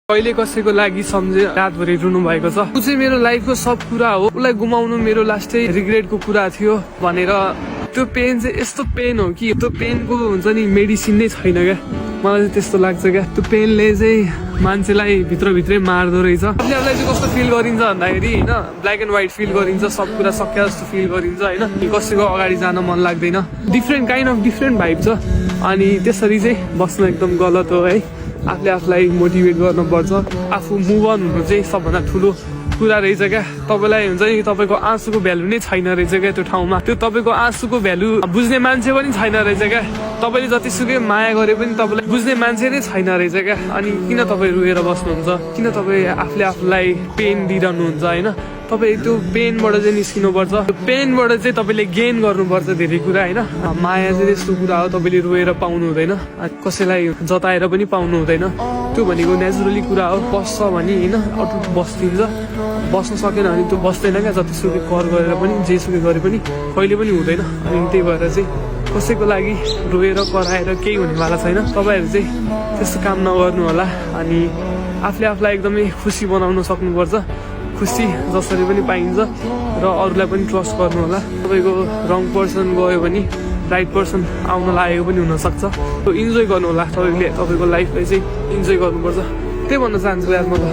कहिले कसैको लागि सम्झे रातभरि रुनु भएको छ। ऊ चाहिँ मेरो लाइफको सब कुरा हो, उसलाई गुमाउनु मेरो लास्टै रिग्रेटको कुरा थियो भनेर। त्यो पेन चाहिँ यस्तो पेन हो कि त्यो पेनको हुन्छ नि मेडिसिन नै छैन क्या, मलाई चाहिँ त्यस्तो लाग्छ क्या। त्यो पेनले चाहिँ मान्छेलाई भित्रभित्रै मार्दो रहेछ। आफूलाई चाहिँ कस्तो फिल गरिन्छ भन्दाखेरि होइन, ब्ल्याक एन्ड व्हाइट फिल गरिन्छ, सब कुरा सकिया जस्तो फिल गरिन्छ होइन। कसैको अगाडि जान मन लाग्दैन, डिफ्रेन्ट भाइब छ। अनि त्यसरी चाहिँ बस्न एकदम गलत हो है। आफूले आफूलाई मोटिभेट गर्नुपर्छ। आफू मुभ अन हुनु चाहिँ सबभन्दा ठुलो कुरा रहेछ क्या। तपाईँलाई हुन्छ नि तपाईँको आँसुको भ्यालु नै छैन रहेछ क्या त्यो ठाउँमा। त्यो तपाईँको आँसुको भ्यालु बुझ्ने मान्छे पनि छैन रहेछ क्या। तपाईँले जतिसुकै माया गरे पनि तपाईँलाई बुझ्ने मान्छे नै छैन रहेछ क्या। अनि किन तपाईँ रोएर बस्नुहुन्छ, किन तपाईँ आफूले आफूलाई पेन दिइरहनुहुन्छ होइन। तपाईँ त्यो पेनबाट चाहिँ निस्किनुपर्छ। त्यो पेनबाट चाहिँ तपाईँले गेन गर्नुपर्छ धेरै कुरा होइन। माया चाहिँ त्यस्तो कुरा हो, तपाईँले रोएर पाउनु हुँदैन, कसैलाई जताएर पनि पाउनु हुँदैन। त्यो भनेको नेचुरली कुरा हो। बस्छ भने होइन अटुट बस्दिन्छ, बस्न सकेन भने त्यो बस्दैन क्या। जतिसुकै कर गरेर पनि जेसुकै गरे पनि कहिले पनि हुँदैन। अनि त्यही भएर चाहिँ कसैको लागि रोएर कराएर केही हुनेवाला छैन। तपाईँहरू चाहिँ त्यस्तो काम नगर्नु होला। अनि आफूले आफूलाई एकदमै खुसी बनाउन सक्नुपर्छ। खुसी जसरी पनि पाइन्छ र अरूलाई पनि ट्रस्ट गर्नु होला। तपाईँको रङ पर्सन गयो भने राइट पर्सन आउन लागेको पनि हुनसक्छ। त्यो इन्जोय गर्नु होला। तपाईँले तपाईँको लाइफलाई चाहिँ इन्जोय गर्नुपर्छ। त्यही भन्न चाहन्छु यार म त।